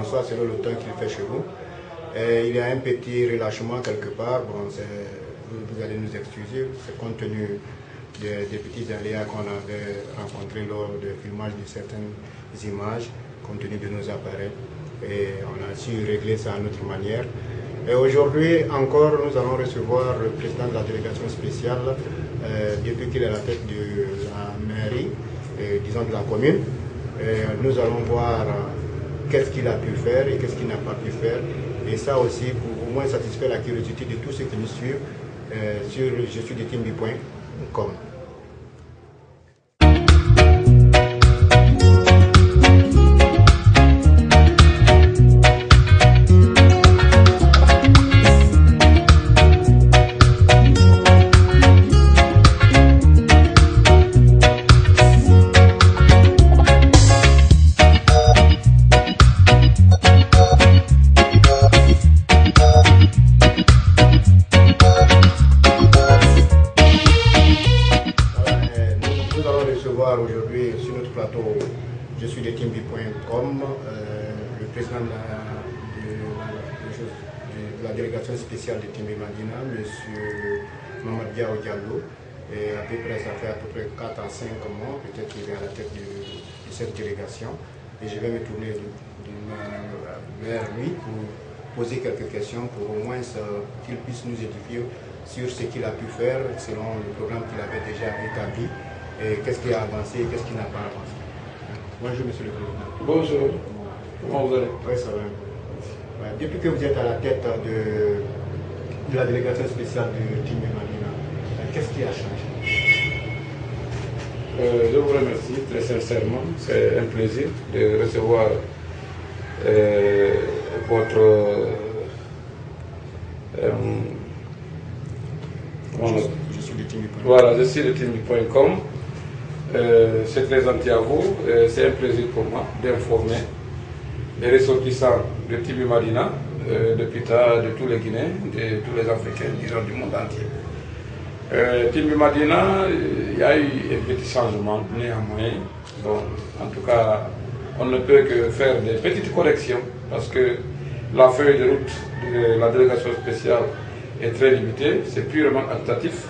bonsoir selon le temps qu'il fait chez vous. Il y a un petit relâchement quelque part, bon, vous allez nous excuser, c'est compte tenu des petits aléas qu'on avait rencontrés lors du filmage de certaines images, compte tenu de nos appareils. Et on a su régler ça à notre manière. Et aujourd'hui encore, nous allons recevoir le président de la délégation spéciale, depuis qu'il est à la tête de la mairie, disons de la commune. Et nous allons voir qu'est-ce qu'il a pu faire et qu'est-ce qu'il n'a pas pu faire. Et ça aussi, pour au moins satisfaire la curiosité de tous ceux qui nous suivent sur je suis de timbi.com. Aujourd'hui sur notre plateau, je suis de timbi.com, le président de la délégation spéciale de Timbi Madina, M. Mamadou Diallo, et à peu près, ça fait à peu près 4 à 5 mois, peut-être qu'il est à la tête de cette délégation, et je vais me tourner vers lui pour poser quelques questions, pour au moins qu'il puisse nous édifier sur ce qu'il a pu faire selon le programme qu'il avait déjà établi. Et qu'est-ce qui a avancé et qu'est-ce qui n'a pas avancé. Bonjour, monsieur le président. Bonjour. Comment vous allez? Oui, ça va. Ouais, depuis que vous êtes à la tête de la délégation spéciale de Timbi Madina, qu'est-ce qui a changé? Je vous remercie très sincèrement. C'est un plaisir de recevoir votre... Je suis de Timbi.com. Voilà, je suis de Timbi.com. C'est très gentil à vous. C'est un plaisir pour moi d'informer les ressortissants de Timbi Madina, de Pita, de tous les Guinéens, de tous les Africains, disons du monde entier. Timbi Madina, il y a eu un petit changement néanmoins. Bon, en tout cas, on ne peut que faire des petites corrections parce que la feuille de route de la délégation spéciale est très limitée, c'est purement actatif.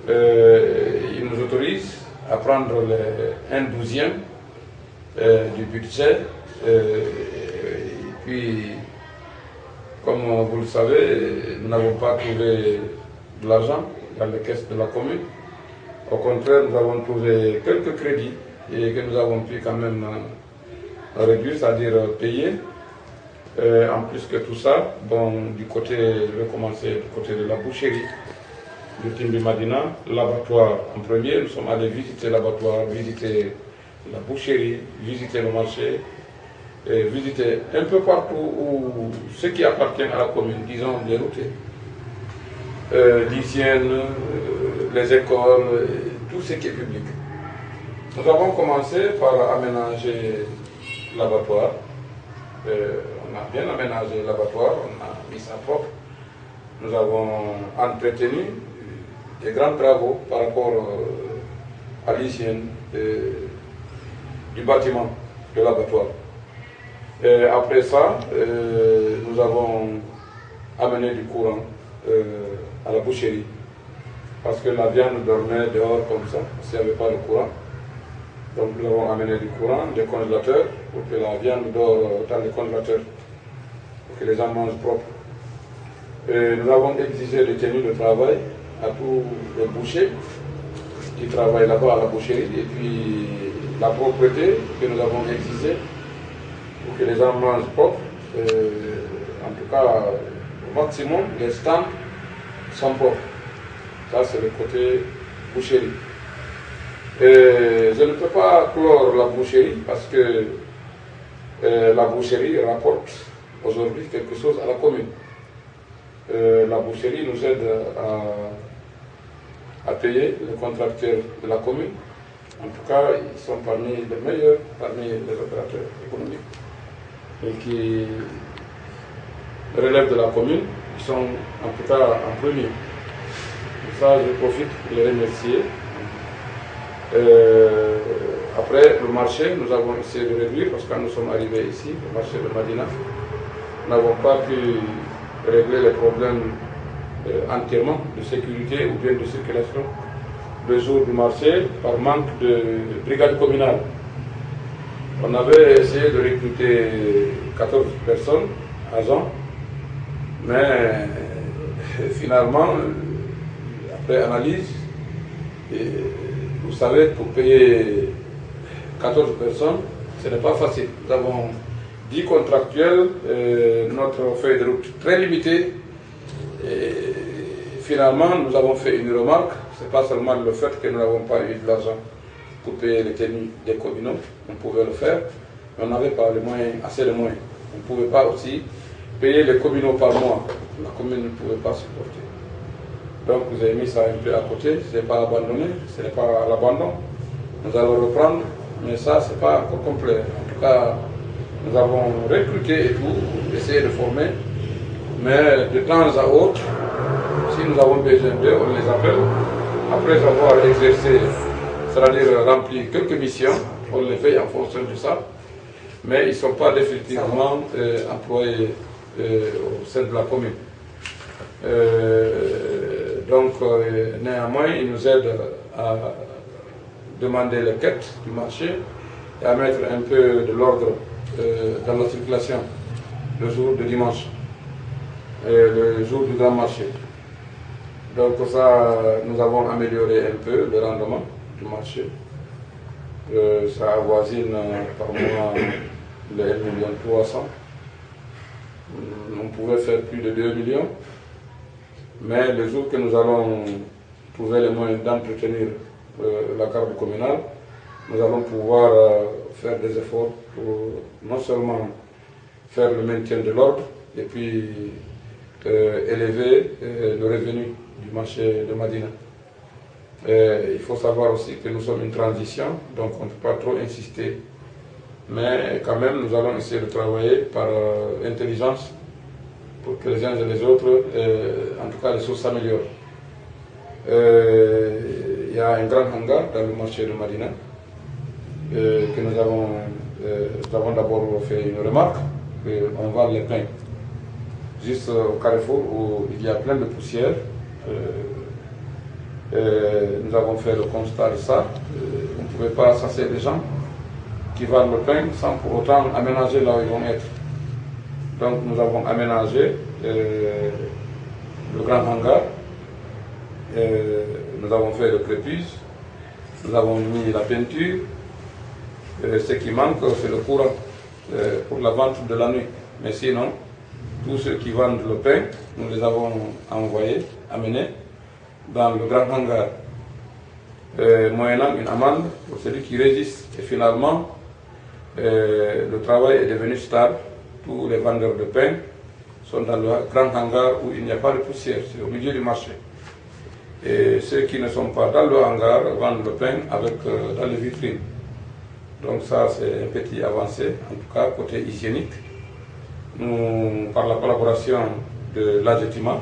Il nous autorise à prendre un 12e du budget. Et puis, comme vous le savez, nous n'avons pas trouvé de l'argent dans les caisses de la commune. Au contraire, nous avons trouvé quelques crédits et que nous avons pu quand même réduire, c'est-à-dire payer. En plus que tout ça, bon, du côté, je vais commencer du côté de la boucherie de Timbi Madina, l'abattoir en premier. Nous sommes allés visiter l'abattoir, visiter la boucherie, visiter le marché, et visiter un peu partout où ce qui appartient à la commune, disons les routes, l'hygiène, les écoles, tout ce qui est public. Nous avons commencé par aménager l'abattoir. On a bien aménagé l'abattoir, on a mis ça propre. Nous avons entretenu des grands travaux par rapport à l'hygiène du bâtiment de l'abattoir. Après ça, nous avons amené du courant à la boucherie parce que la viande dormait dehors comme ça, s'il n'y avait pas de courant. Donc nous avons amené du courant, des congélateurs, pour que la viande dort dans les congélateurs, pour que les gens mangent propre. Nous avons exigé des tenues de travail à tous les bouchers qui travaillent là-bas à la boucherie, et puis la propreté que nous avons exigée pour que les gens mangent propre. En tout cas, au maximum, les stands sont propres. Ça, c'est le côté boucherie. Je ne peux pas clore la boucherie parce que la boucherie rapporte aujourd'hui quelque chose à la commune. La boucherie nous aide à payer les contracteurs de la commune. En tout cas, ils sont parmi les meilleurs, parmi les opérateurs économiques et qui relèvent de la commune. Ils sont en tout cas en premier. Pour ça, je profite pour les remercier. Après le marché, nous avons essayé de réduire parce que quand nous sommes arrivés ici, le marché de Madina, nous n'avons pas pu régler les problèmes entièrement de sécurité ou bien de circulation le jour du marché par manque de brigade communale. On avait essayé de recruter 14 personnes, agents, mais finalement, après analyse, vous savez, pour payer 14 personnes, ce n'est pas facile. Nous avons 10 contractuels, notre feuille de route très limitée. Et finalement, nous avons fait une remarque. Ce n'est pas seulement le fait que nous n'avons pas eu de l'argent pour payer les tenues des communaux, on pouvait le faire, mais on n'avait pas les moyens, assez de moyens. On ne pouvait pas aussi payer les communaux par mois. La commune ne pouvait pas supporter. Donc vous avez mis ça un peu à côté, ce n'est pas abandonné, ce n'est pas à l'abandon. Nous allons reprendre, mais ça, ce n'est pas encore complet. En tout cas, nous avons recruté et tout, essayé de former, mais de temps à autre, si nous avons besoin d'eux, on les appelle. Après avoir exercé, c'est-à-dire rempli quelques missions, on les fait en fonction de ça, mais ils ne sont pas définitivement employés au sein de la commune. Donc, néanmoins, ils nous aident à demander les quêtes du marché et à mettre un peu de l'ordre dans la circulation le jour de dimanche, le jour du grand marché. Donc ça, nous avons amélioré un peu le rendement du marché. Ça avoisine par mois les 1,3 million. On pouvait faire plus de 2 millions. Mais le jour que nous allons trouver les moyens d'entretenir la carte communale, nous allons pouvoir faire des efforts pour non seulement faire le maintien de l'ordre et puis élever le revenu du marché de Madina. Il faut savoir aussi que nous sommes une transition, donc on ne peut pas trop insister. Mais quand même, nous allons essayer de travailler par intelligence pour que les uns et les autres, en tout cas les choses s'améliorent. Il y a un grand hangar dans le marché de Madina que nous avons d'abord fait une remarque, qu'on vend les pains juste au carrefour où il y a plein de poussière. Nous avons fait le constat de ça. On ne pouvait pas assasser les gens qui vendent le pain sans pour autant aménager là où ils vont être. Donc nous avons aménagé le grand hangar, nous avons fait le prépuce, nous avons mis la peinture. Ce qui manque, c'est le courant pour la vente de la nuit. Mais sinon, tous ceux qui vendent le pain, nous les avons envoyés, amenés dans le grand hangar, moyennant une amende pour celui qui résiste. Et finalement, le travail est devenu stable. Tous les vendeurs de pain sont dans le grand hangar où il n'y a pas de poussière, c'est au milieu du marché. Et ceux qui ne sont pas dans le hangar vendent le pain dans les vitrines. Donc ça, c'est un petit avancé, en tout cas côté hygiénique. Nous, par la collaboration de l'AGETIMA,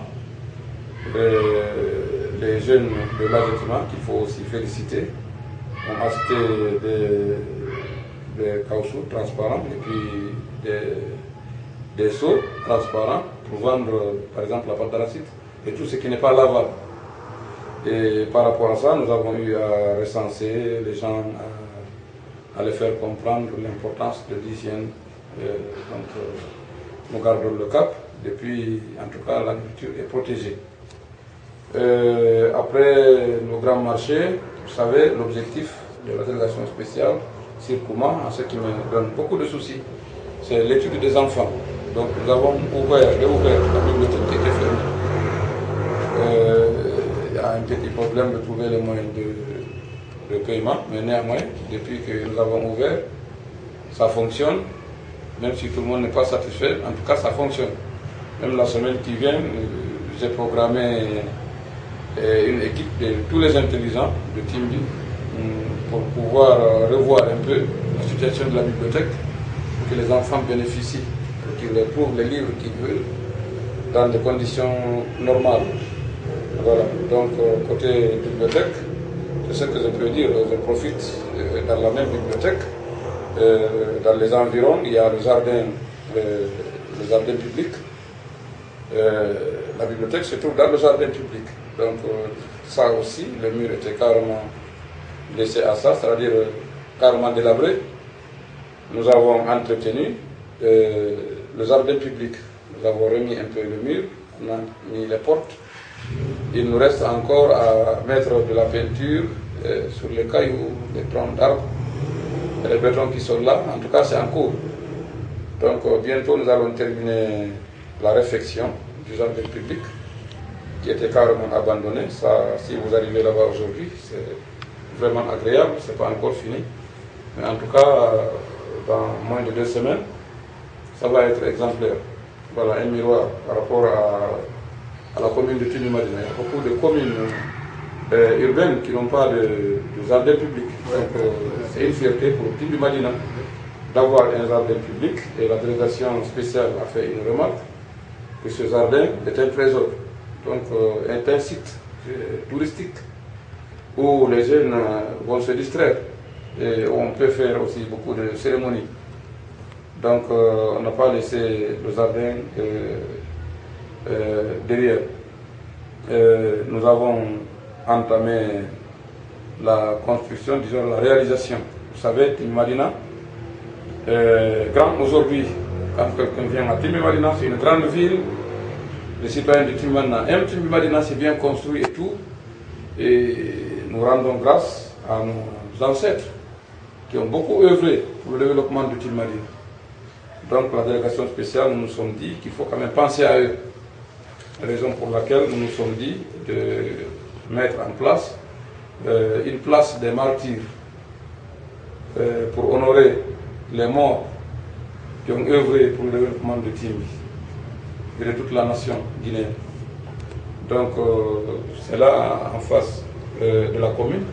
les jeunes de l'AGETIMA, qu'il faut aussi féliciter, ont acheté des caoutchoucs transparents et puis des seaux transparents pour vendre, par exemple, la pâte d'arachide et tout ce qui n'est pas lavable. Et par rapport à ça, nous avons eu à recenser les gens, à les faire comprendre l'importance de l'hygiène. Nous gardons le cap, depuis, en tout cas, l'agriculture est protégée. Après le grand marché, vous savez, l'objectif de la délégation spéciale sur Kouma, en ce qui me donne beaucoup de soucis, c'est l'étude des enfants. Donc nous avons réouvert la bibliothèque qui était fermée. Il y a un petit problème de trouver les moyens de paiement, mais néanmoins, depuis que nous avons ouvert, ça fonctionne, même si tout le monde n'est pas satisfait, en tout cas ça fonctionne. Même la semaine qui vient, j'ai programmé une équipe de tous les intelligents de Timbi pour pouvoir revoir un peu la situation de la bibliothèque, pour que les enfants bénéficient, pour qu'ils trouvent les livres qu'ils veulent dans des conditions normales. Voilà, donc côté bibliothèque, C'est ce que je peux dire. Je profite dans la même bibliothèque. Dans les environs, il y a le jardin public. La bibliothèque se trouve dans le jardin public. Donc ça aussi, le mur était carrément laissé à ça, c'est-à-dire carrément délabré. Nous avons entretenu le jardin public. Nous avons remis un peu le mur, on a mis les portes. Il nous reste encore à mettre de la peinture sur les cailloux, les troncs d'arbres, les bétons qui sont là. En tout cas, c'est en cours. Donc bientôt, nous allons terminer la réfection du jardin public qui était carrément abandonné. Ça, si vous arrivez là-bas aujourd'hui, c'est vraiment agréable. Ce n'est pas encore fini. Mais en tout cas, dans moins de 2 semaines, ça va être exemplaire. Voilà un miroir par rapport à la commune de Timimadina. Il y a beaucoup de communes urbaines qui n'ont pas de jardin public. Donc c'est une fierté pour Timimadina d'avoir un jardin public, et la délégation spéciale a fait une remarque que ce jardin est un trésor. Donc est un site touristique où les jeunes vont se distraire et où on peut faire aussi beaucoup de cérémonies. Donc on n'a pas laissé le jardin derrière. Nous avons entamé la construction, disons la réalisation. Vous savez, Timimadina, grand aujourd'hui, quand quelqu'un vient à Timimadina, c'est une grande ville. Les citoyens de Timimadina aiment Timimadina, c'est bien construit et tout. Et nous rendons grâce à nos ancêtres qui ont beaucoup œuvré pour le développement de Timimadina. Donc la délégation spéciale, nous nous sommes dit qu'il faut quand même penser à eux. Raison pour laquelle nous nous sommes dit de mettre en place une place des martyrs pour honorer les morts qui ont œuvré pour le développement de Timi et de toute la nation guinéenne. Donc c'est là en face de la commune.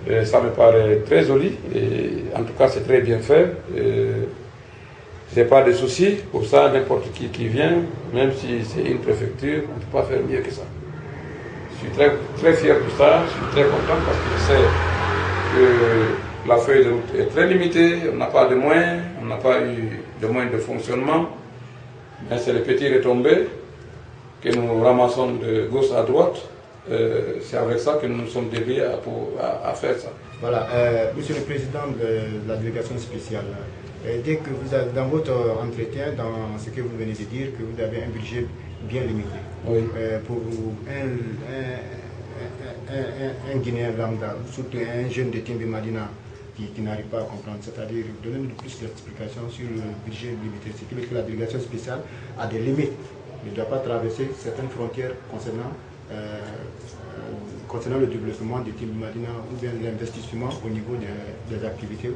Et ça me paraît très joli et en tout cas c'est très bien fait. Je n'ai pas de soucis pour ça, n'importe qui vient, même si c'est une préfecture, on ne peut pas faire mieux que ça. Je suis très, très fier de ça, je suis très content parce que je sais que la feuille de route est très limitée, on n'a pas de moyens, on n'a pas eu de moyens de fonctionnement, mais c'est les petits retombées que nous ramassons de gauche à droite. C'est avec ça que nous nous sommes débrouillés à faire ça. Voilà, Monsieur le Président de la délégation spéciale, dès que vous avez, dans votre entretien, dans ce que vous venez de dire, que vous avez un budget bien limité, oui. Pour un Guinéen lambda, surtout un jeune de Timimadina qui n'arrive pas à comprendre, c'est-à-dire donner plus d'explications sur le budget limité, ce qui veut dire que la délégation spéciale a des limites, ne doit pas traverser certaines frontières concernant le développement de Timimadina ou bien l'investissement au niveau des activités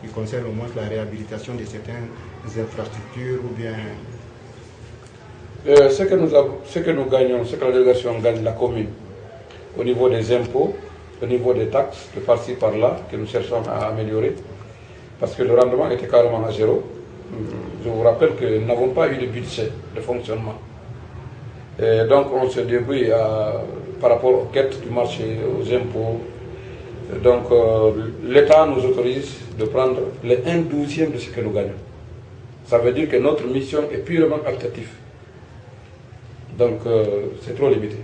qui concernent au moins la réhabilitation de certaines infrastructures ou bien... Ce que nous gagnons, ce que la délégation gagne, la commune, au niveau des impôts, au niveau des taxes, de par-ci par-là, que nous cherchons à améliorer, parce que le rendement était carrément à zéro. Je vous rappelle que nous n'avons pas eu de budget de fonctionnement. Et donc on se débrouille par rapport aux quêtes du marché, aux impôts. Donc l'État nous autorise de prendre les 1/12e de ce que nous gagnons. Ça veut dire que notre mission est purement active. Donc c'est trop limité.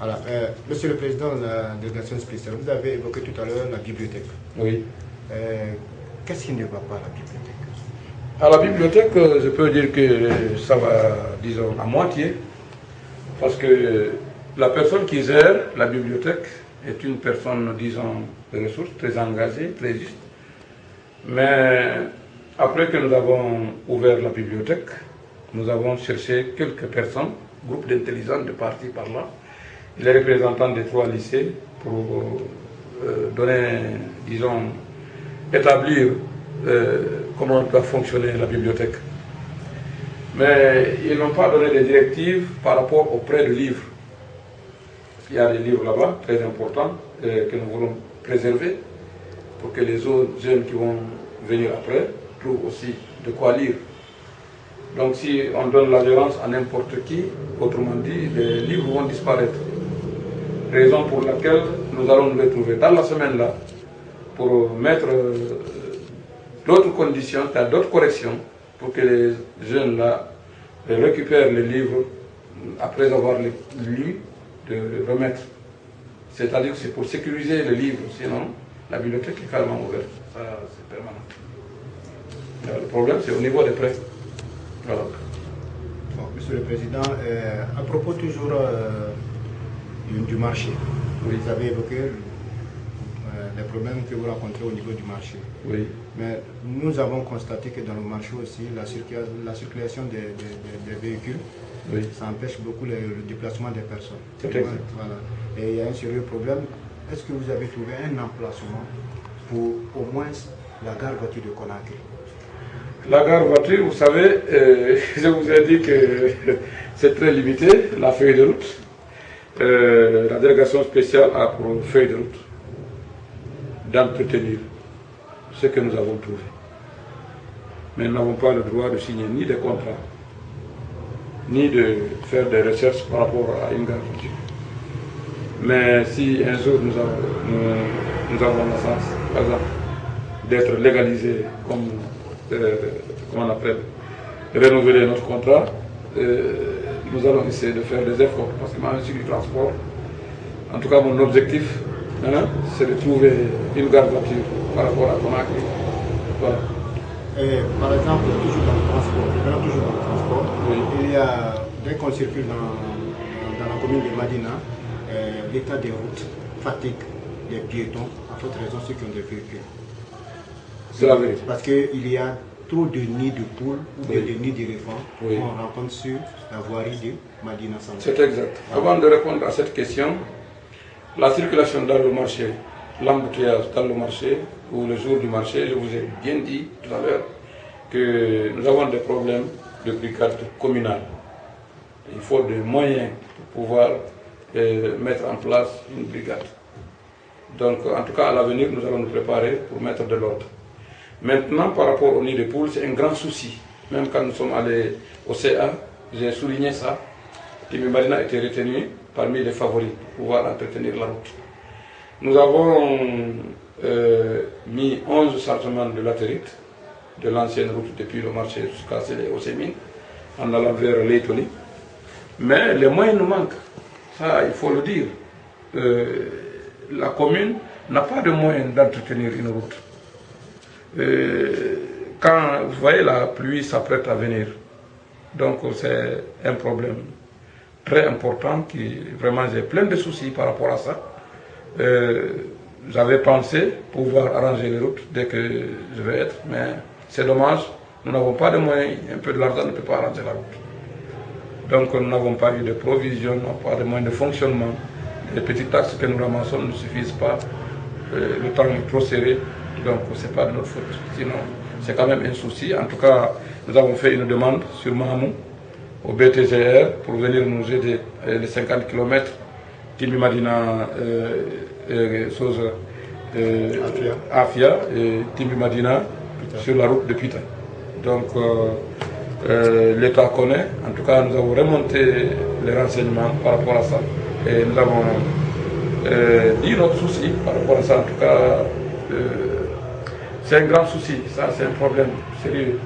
Alors, Monsieur le Président de la délégation spéciale, vous avez évoqué tout à l'heure la bibliothèque. Oui. Qu'est-ce qui ne va pas à la bibliothèque? À la bibliothèque, je peux dire que ça va, disons, à moitié. Parce que la personne qui gère la bibliothèque est une personne, disons, de ressources, très engagée, très juste. Mais après que nous avons ouvert la bibliothèque, nous avons cherché quelques personnes, groupes d'intelligents de partis par là, les représentants des 3 lycées, pour donner, disons, établir comment doit fonctionner la bibliothèque. Mais ils n'ont pas donné des directives par rapport au prêt de livres. Il y a des livres là-bas, très importants, que nous voulons préserver, pour que les autres jeunes qui vont venir après trouvent aussi de quoi lire. Donc si on donne l'adhérence à n'importe qui, autrement dit, les livres vont disparaître. raison pour laquelle nous allons nous retrouver dans la semaine-là pour mettre d'autres conditions, d'autres corrections pour que les jeunes-là récupèrent les livres après avoir les lu, de remettre. C'est-à-dire que c'est pour sécuriser les livres, sinon la bibliothèque est carrément ouverte. Ça, c'est permanent. Le problème, c'est au niveau des prêts. Voilà. Bon, Monsieur le Président, à propos toujours du marché, oui. Vous avez évoqué les problèmes que vous rencontrez au niveau du marché. Oui. Mais nous avons constaté que dans le marché aussi, la circulation des véhicules, oui. Ça empêche beaucoup le déplacement des personnes. C'est exact. Voilà. Et il y a un sérieux problème. Est-ce que vous avez trouvé un emplacement pour au moins la gare voiture de Conakry? La gare voiture, vous savez, je vous ai dit que c'est très limité, la feuille de route. La délégation spéciale a pour feuille de route d'entretenir ce que nous avons trouvé. Mais nous n'avons pas le droit de signer ni des contrats, ni de faire des recherches par rapport à une gare voiture. Mais si un jour nous avons la chance, par exemple, d'être légalisés comme comment on appelle, renouveler notre contrat, nous allons essayer de faire des efforts, parce que moi je suis du transport. En tout cas, mon objectif, c'est de trouver une gare voiture par rapport à Conakry. Voilà. Et, par exemple, toujours dans le transport, oui. Il y a, dès qu'on circule dans la commune de Madina, l'état des routes fatigue les piétons, à forte raison ceux qui ont des véhicules. C'est la vérité. Parce qu'il y a trop de nids de poules ou oui. de nids d'éléphants oui. qu'on rencontre sur la voirie de Madina Centre. C'est exact. Avant de répondre à cette question, la circulation dans le marché, l'embouteillage dans le marché ou le jour du marché, je vous ai bien dit tout à l'heure que nous avons des problèmes de brigade communale. Il faut des moyens pour pouvoir mettre en place une brigade. Donc, en tout cas, à l'avenir, nous allons nous préparer pour mettre de l'ordre. Maintenant, par rapport au nid de poule, c'est un grand souci. Même quand nous sommes allés au CA, j'ai souligné ça. Timi Madina a été retenu parmi les favoris pour pouvoir entretenir la route. Nous avons mis 11 chargements de latérite de l'ancienne route depuis le marché jusqu'à Océmine, en allant vers l'Étoli. Mais les moyens nous manquent. Ça, il faut le dire. La commune n'a pas de moyens d'entretenir une route. Quand vous voyez la pluie s'apprête à venir, donc c'est un problème très important qui vraiment j'ai plein de soucis par rapport à ça. J'avais pensé pouvoir arranger les routes dès que je vais être, mais c'est dommage, nous n'avons pas de moyens, un peu de l'argent ne peut pas arranger la route. Donc nous n'avons pas eu de provision, nous n'avons pas de moyens de fonctionnement. Les petites taxes que nous ramassons ne suffisent pas, le temps est trop serré, donc ce n'est pas de notre faute. Sinon, c'est quand même un souci. En tout cas, nous avons fait une demande sur Mahamou, au BTGR, pour venir nous aider les 50 km Timi Madina, Afia et Timi Madina sur la route de Pita. Donc, l'État connaît. En tout cas, nous avons remonté les renseignements par rapport à ça. Et nous avons dit notre souci par rapport à ça. En tout cas, c'est un grand souci. Ça, c'est un problème sérieux.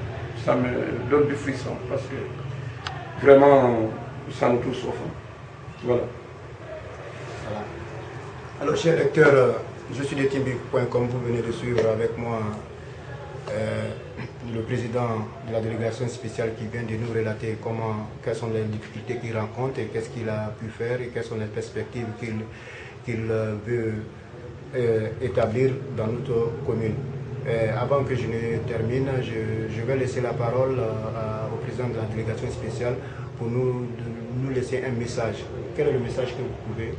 Ça me donne du frisson parce que vraiment, ça nous touche au fond. Voilà. Alors, chers lecteurs, je suis de Timbi.com. Vous venez de suivre avec moi le président de la délégation spéciale qui vient de nous relater quelles sont les difficultés qu'il rencontre et qu'est-ce qu'il a pu faire et quelles sont les perspectives qu'il veut établir dans notre commune. Avant que je ne termine, je vais laisser la parole au président de la délégation spéciale pour nous laisser un message. Quel est le message que vous pouvez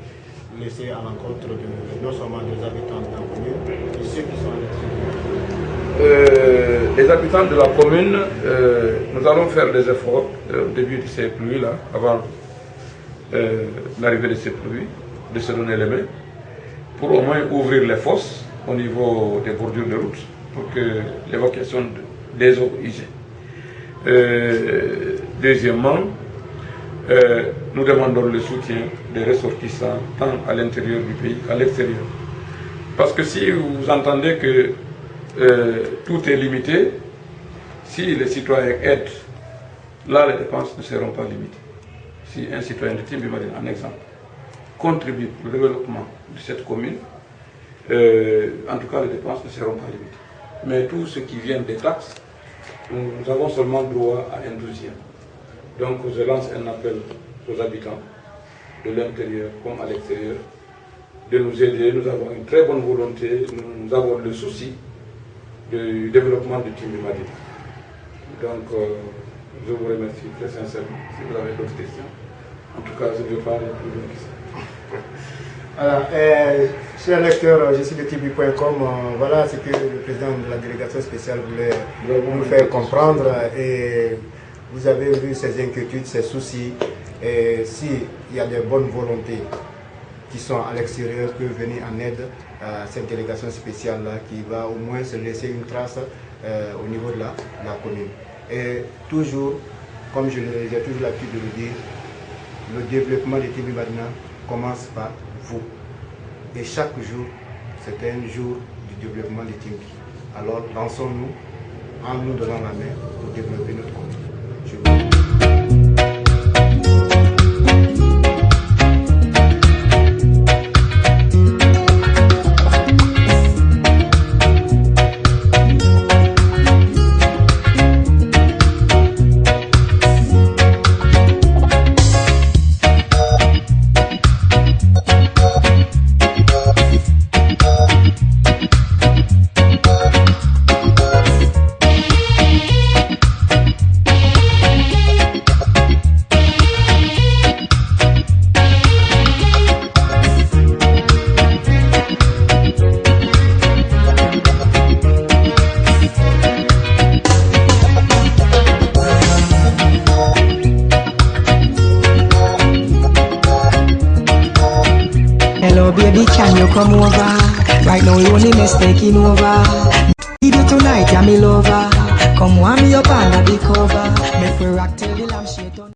laisser à l'encontre non seulement des habitants de la commune, mais ceux qui sont à l'extérieur? Les habitants de la commune, nous allons faire des efforts au début de ces pluies-là, avant l'arrivée de ces pluies, de se donner les mains, pour au moins ouvrir les fosses au niveau des bordures de route, pour que l'évacuation des eaux usées. Deuxièmement, nous demandons le soutien des ressortissants, tant à l'intérieur du pays qu'à l'extérieur. Parce que si vous entendez que tout est limité, si les citoyens aident, là les dépenses ne seront pas limitées. Si un citoyen de Timbimadine, en exemple, contribue au développement de cette commune, en tout cas les dépenses ne seront pas limitées. Mais tout ce qui vient des taxes, nous avons seulement droit à un 12e. Donc je lance un appel aux habitants de l'intérieur comme à l'extérieur de nous aider. Nous avons une très bonne volonté, nous avons le souci du développement de Timbimadine. Donc je vous remercie très sincèrement. Si vous avez d'autres questions, en tout cas je ne vais pas aller plus loin que ça. Alors, chers lecteurs, je suis de Tibi.com. Voilà ce que le président de la délégation spéciale voulait nous faire comprendre. Et vous avez vu ces inquiétudes, ces soucis. Et s'il y a des bonnes volontés qui sont à l'extérieur, peuvent venir en aide à cette délégation spéciale-là qui va au moins se laisser une trace au niveau de la commune. Et toujours, comme j'ai toujours l'habitude de le dire, le développement de Timbimadina commence par vous. Et chaque jour, c'est un jour du développement de Timbi. Alors, lançons-nous en nous donnant la main pour développer notre commune. Je vous remercie. Hello baby, can you come over? Right now loneliness taking over. Need you tonight, I'm a lover.